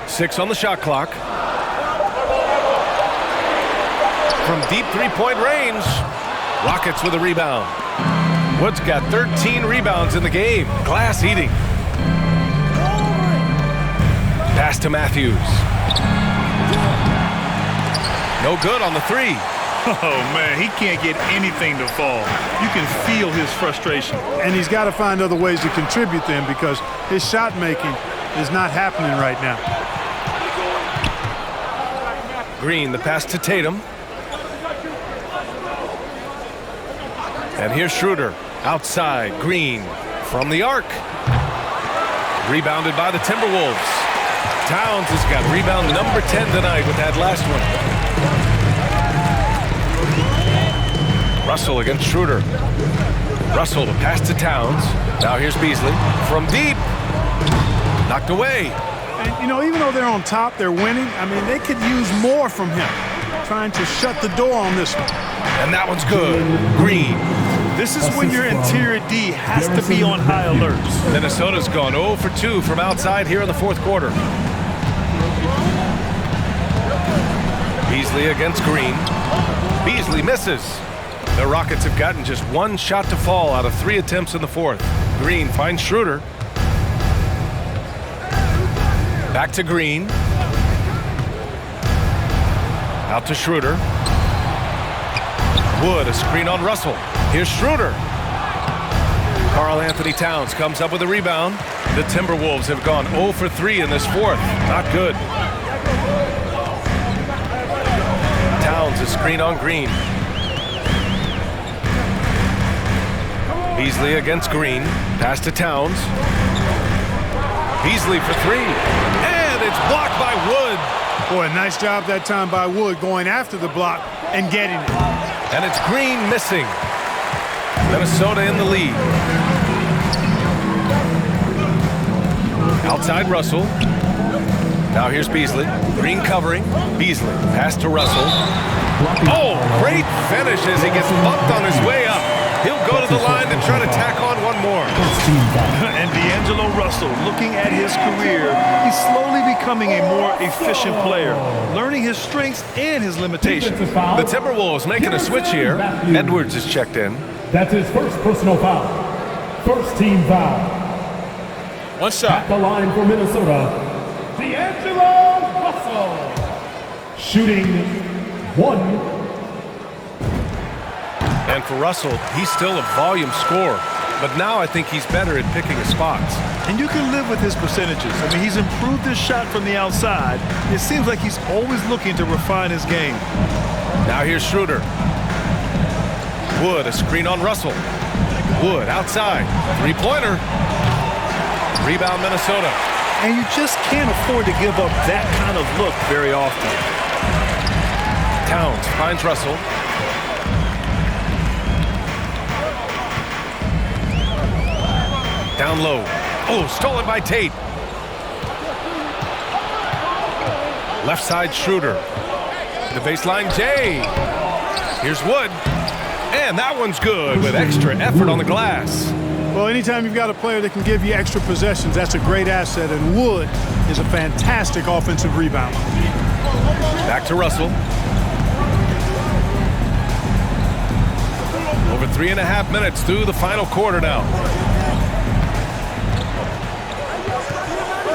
6 on the shot clock. From deep three-point range, Rockets with a rebound. Wood's got 13 rebounds in the game. Glass eating. Pass to Matthews. No good on the 3. Oh, man, he can't get anything to fall. You can feel his frustration. And he's got to find other ways to contribute them because his shot making is not happening right now. Green, the pass to Tatum. And here's Schroeder. Outside, Green from the arc. Rebounded by the Timberwolves. Towns has got rebound number 10 tonight with that last one. Russell against Schroeder. Russell to pass to Towns. Now here's Beasley from deep. Knocked away. And, you know, even though they're on top, they're winning. I mean, they could use more from him. Trying to shut the door on this one. And that one's good. Green. This is when your interior D has to be on high alert. Minnesota's gone 0 for 2 from outside here in the fourth quarter. Beasley against Green. Beasley misses. The Rockets have gotten just one shot to fall out of 3 attempts in the fourth. Green finds Schroeder. Back to Green. Out to Schroeder. Wood, a screen on Russell. Here's Schroeder. Karl Anthony Towns comes up with a rebound. The Timberwolves have gone 0 for 3 in this fourth. Not good. Towns, a screen on Green. Beasley against Green. Pass to Towns. Beasley for 3. And it's blocked by Wood. Boy, nice job that time by Wood going after the block and getting it. And it's Green missing. Minnesota in the lead. Outside Russell. Now here's Beasley. Green covering. Beasley. Pass to Russell. Oh, great finish as he gets bumped on his way up. He'll go to the line to try to tack on one more. And D'Angelo Russell, looking at his career, he's slowly becoming a more efficient player, learning his strengths and his limitations. The Timberwolves making a switch here. Edwards is checked in. That's his first personal foul. First team foul. One shot. At the line for Minnesota, D'Angelo Russell. Shooting 1. And for Russell, he's still a volume scorer. But now I think he's better at picking his spots. And you can live with his percentages. I mean, he's improved his shot from the outside. It seems like he's always looking to refine his game. Now here's Schroeder. Wood, a screen on Russell. Wood outside. 3-pointer. Rebound Minnesota. And you just can't afford to give up that kind of look very often. Towns finds Russell. Down low. Oh, stolen by Tate. Left side Schroeder. The baseline Jay. Here's Wood. And that one's good with extra effort on the glass. Well, anytime you've got a player that can give you extra possessions, that's a great asset. And Wood is a fantastic offensive rebounder. Back to Russell. Over 3.5 minutes through the final quarter now.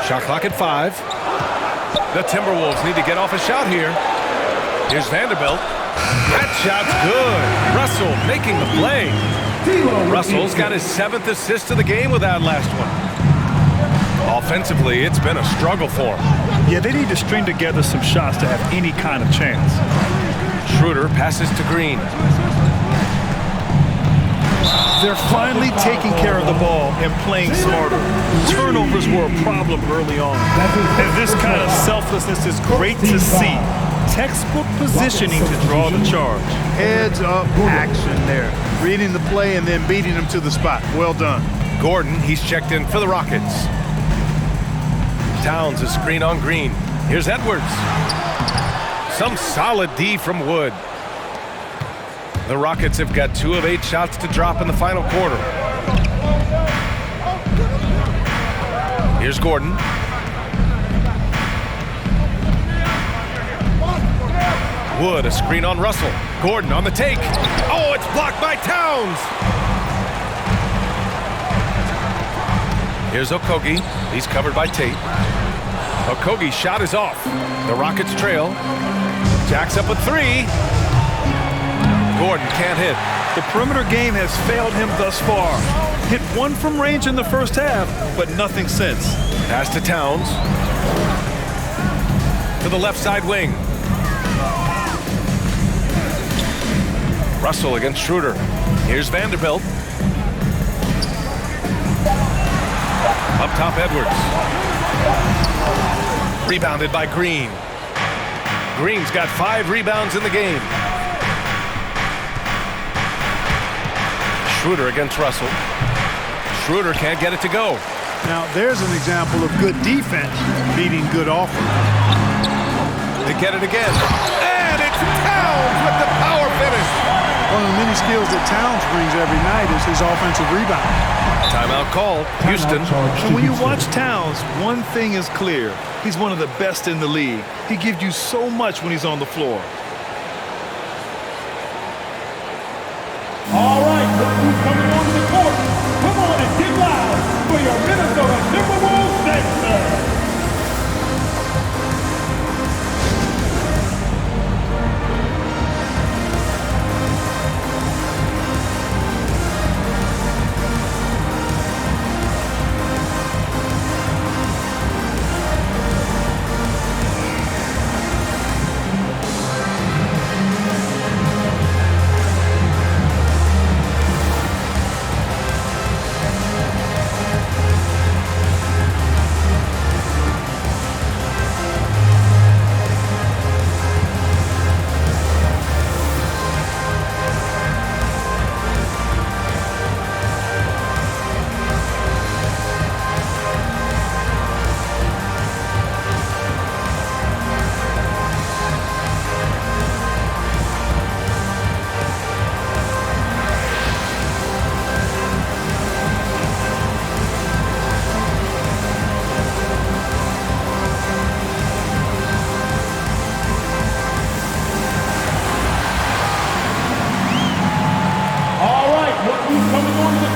Shot clock at 5. The Timberwolves need to get off a shot here. Here's Vanderbilt. That shot's good. Russell making the play. Russell's got his 7th assist of the game with that last one. Offensively, it's been a struggle for him. Yeah, they need to string together some shots to have any kind of chance. Schroeder passes to Green. They're finally taking care of the ball and playing smarter. Turnovers were a problem early on. And this kind of selflessness is great to see. Textbook positioning to draw the charge. Heads up action there. Reading the play and then beating them to the spot. Well done. Gordon, he's checked in for the Rockets. Towns, a screen on Green. Here's Edwards. Some solid D from Wood. The Rockets have got 2 of 8 shots to drop in the final quarter. Here's Gordon. Wood, a screen on Russell. Gordon on the take. Oh, it's blocked by Towns. Here's Okogie. He's covered by Tate. Okogie's shot is off. The Rockets trail. Jacks up a 3. Gordon can't hit. The perimeter game has failed him thus far. Hit 1 from range in the first half, but nothing since. Pass to Towns. To the left side wing. Russell against Schroeder. Here's Vanderbilt. Up top, Edwards. Rebounded by Green. Green's got 5 rebounds in the game. Schroeder against Russell. Schroeder can't get it to go. Now, there's an example of good defense beating good offense. They get it again. And it's Towns with the power finish. One of the many skills that Towns brings every night is his offensive rebound. Timeout called. Houston. And when you watch Towns, one thing is clear. He's one of the best in the league. He gives you so much when he's on the floor.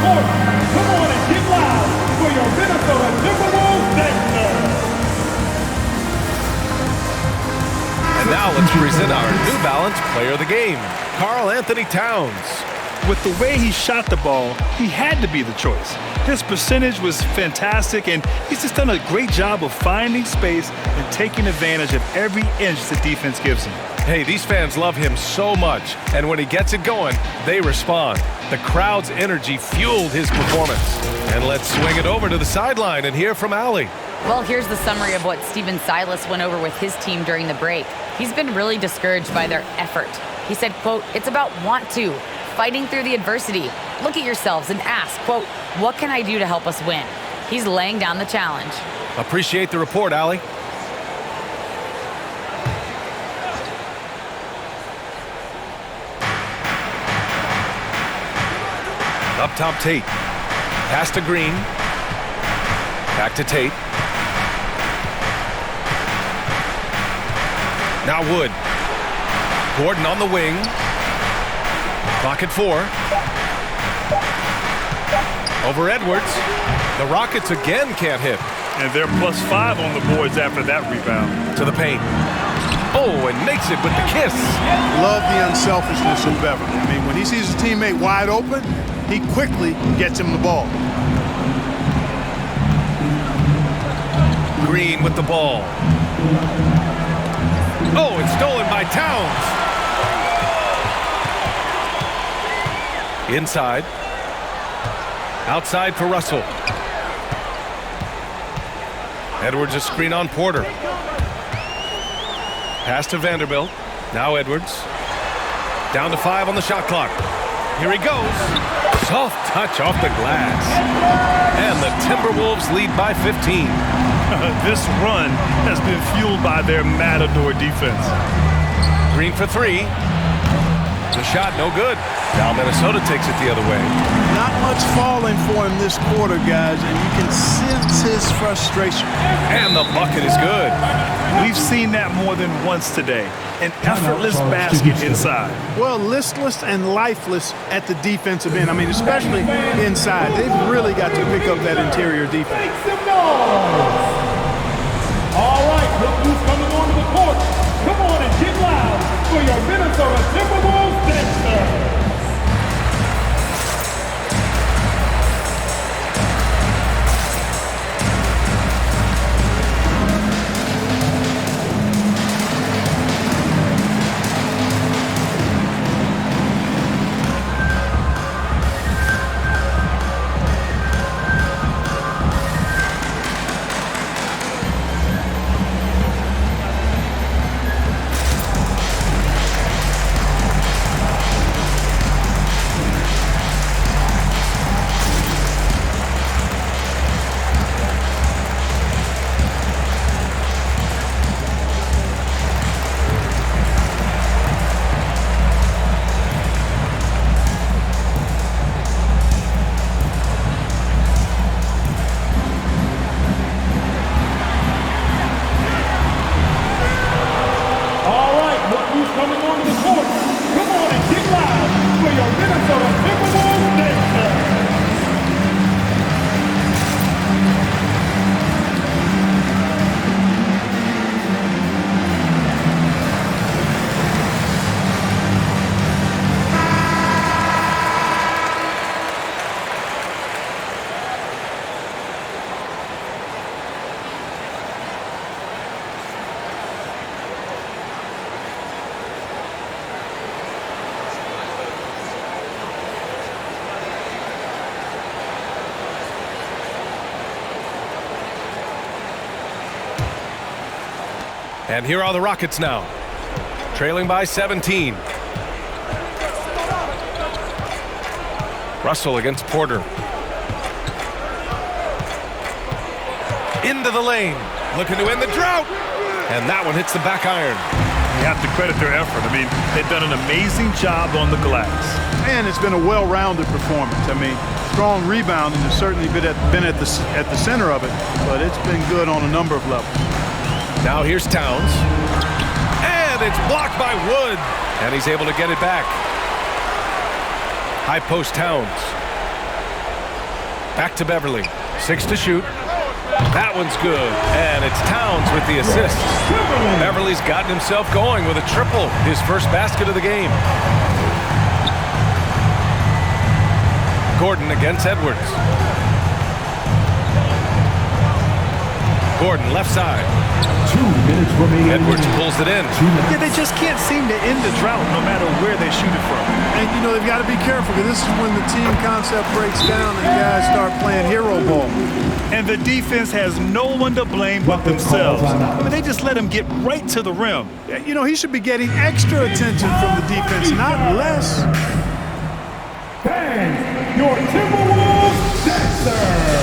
court. Come on and get loud for your Minnesota Timberwolves Gangsters. And now let's present our New Balance Player of the Game, Karl Anthony Towns. With the way he shot the ball, he had to be the choice. His percentage was fantastic, and he's just done a great job of finding space and taking advantage of every inch the defense gives him. Hey, these fans love him so much, and when he gets it going, they respond. The crowd's energy fueled his performance. And let's swing it over to the sideline and hear from Allie. Well, here's the summary of what Steven Silas went over with his team during the break. He's been really discouraged by their effort. He said, quote, "It's about want to, fighting through the adversity. Look at yourselves and ask, quote, what can I do to help us win?" He's laying down the challenge. Appreciate the report, Allie. Up top, Tate. Pass to Green. Back to Tate. Now Wood. Gordon on the wing. Clock at 4. Over Edwards. The Rockets again can't hit. And they're +5 on the boards after that rebound. To the paint. Oh, and makes it with the kiss. Love the unselfishness of Beverly. I mean, when he sees his teammate wide open, he quickly gets him the ball. Green with the ball. Oh, it's stolen by Towns. Inside. Outside for Russell. Edwards a screen on Porter. Pass to Vanderbilt. Now Edwards. Down to 5 on the shot clock. Here he goes. Soft touch off the glass. And the Timberwolves lead by 15. This run has been fueled by their matador defense. Green for 3. The shot no good. Now Minnesota takes it the other way. Not much falling for him this quarter, guys, and you can sense his frustration. And the bucket is good. We've seen that more than once today. An effortless basket inside. Well, listless and lifeless at the defensive end. I mean, especially inside. They've really got to pick up that interior defense. All right, look who's coming onto the court. Come on and get loud for your Minnesota Timberwolves Gangsters. And here are the Rockets now, trailing by 17. Russell against Porter. Into the lane, looking to end the drought. And that one hits the back iron. You have to credit their effort. I mean, they've done an amazing job on the glass. And it's been a well-rounded performance. I mean, strong rebounding has certainly been at the center of it, but it's been good on a number of levels. Now here's Towns. And it's blocked by Wood. And he's able to get it back. High post Towns. Back to Beverly. 6 to shoot. That one's good. And it's Towns with the assist. Beverly's gotten himself going with a triple. His first basket of the game. Gordon against Edwards. Gordon, left side. 2 minutes remaining. Edwards pulls it in. Yeah, they just can't seem to end the drought no matter where they shoot it from. And, you know, they've got to be careful because this is when the team concept breaks down and guys start playing hero ball. And the defense has no one to blame but themselves. I mean, they just let him get right to the rim. You know, he should be getting extra attention from the defense, not less. Fans, your Timberwolves dancer.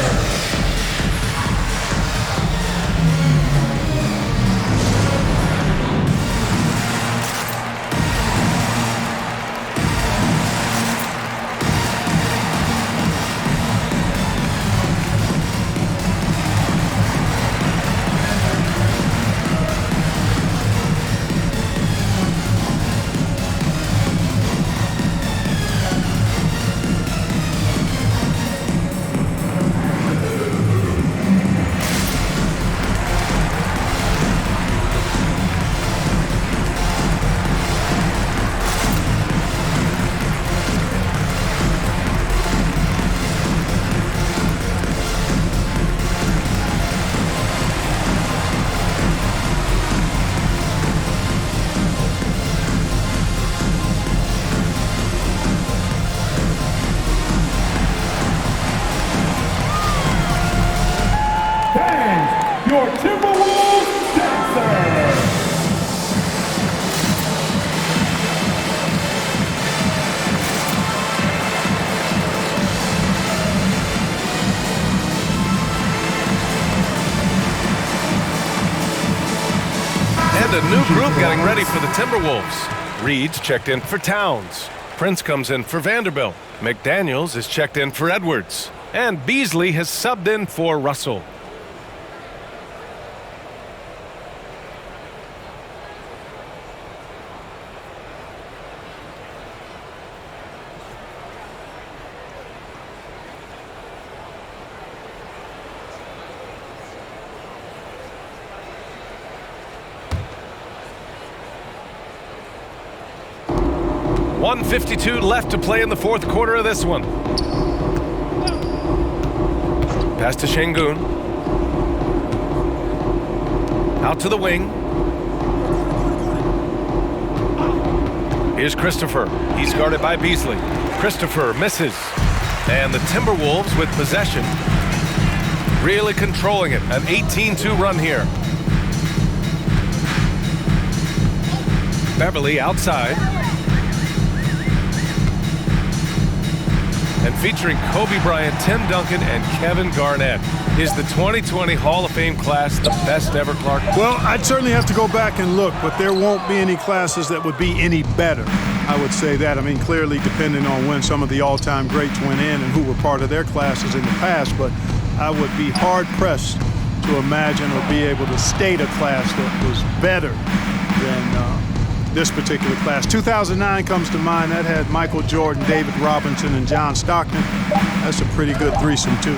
Your Timberwolves dancer. And a new group getting ready for the Timberwolves. Reed's checked in for Towns. Prince comes in for Vanderbilt. McDaniels is checked in for Edwards. And Beasley has subbed in for Russell. .152 left to play in the fourth quarter of this one. Pass to Şengün. Out to the wing. Here's Christopher. He's guarded by Beasley. Christopher misses. And the Timberwolves with possession. Really controlling it. An 18-2 run here. Beverly outside. And featuring Kobe Bryant, Tim Duncan, and Kevin Garnett. Is the 2020 Hall of Fame class the best ever, Clark? Well, I'd certainly have to go back and look, but there won't be any classes that would be any better. I would say that. I mean, clearly depending on when some of the all-time greats went in and who were part of their classes in the past, but I would be hard-pressed to imagine or be able to state a class that was better than this particular class. 2009 comes to mind. That had Michael Jordan, David Robinson, and John Stockton. That's a pretty good threesome, too.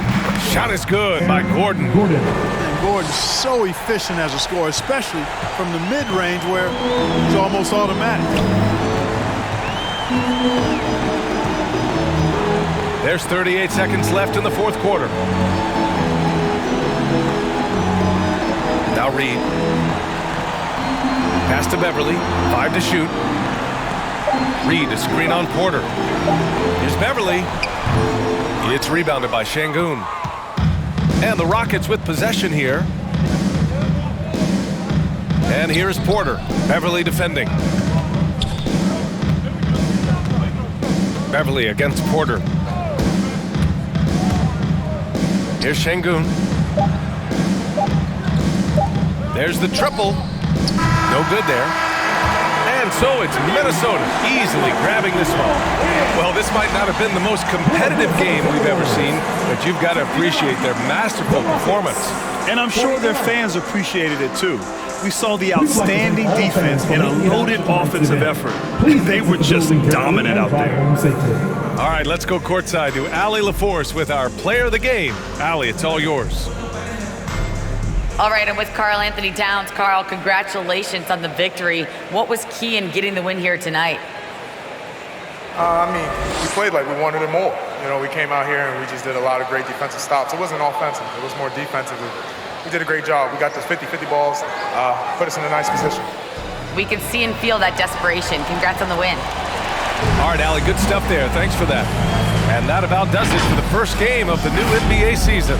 Shot is good by Gordon. And Gordon's so efficient as a scorer, especially from the mid-range where it's almost automatic. There's 38 seconds left in the fourth quarter. Now Reed. Pass to Beverly. 5 to shoot. Reed, a screen on Porter. Here's Beverly. It's rebounded by Şengün. And the Rockets with possession here. And here's Porter. Beverly defending. Beverly against Porter. Here's Şengün. There's the triple. No good there. And so it's Minnesota easily grabbing this one. Well, this might not have been the most competitive game we've ever seen, but you've got to appreciate their masterful performance. And I'm sure their fans appreciated it too. We saw the outstanding defense and a loaded offensive effort. They were just dominant out there. All right, let's go courtside to Allie LaForce with our player of the game. Allie, it's all yours. All right, I'm with Karl Anthony Towns. Karl, congratulations on the victory. What was key in getting the win here tonight? We played like we wanted it more. You know, we came out here and we just did a lot of great defensive stops. It wasn't offensive. It was more defensive. We did a great job. We got those 50-50 balls, put us in a nice position. We can see and feel that desperation. Congrats on the win. All right, Allie, good stuff there. Thanks for that. And that about does it for the first game of the new NBA season.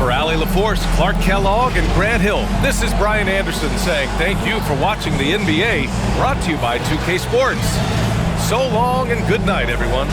For Allie LaForce, Clark Kellogg, and Grant Hill, this is Brian Anderson saying thank you for watching the NBA, brought to you by 2K Sports. So long and good night, everyone.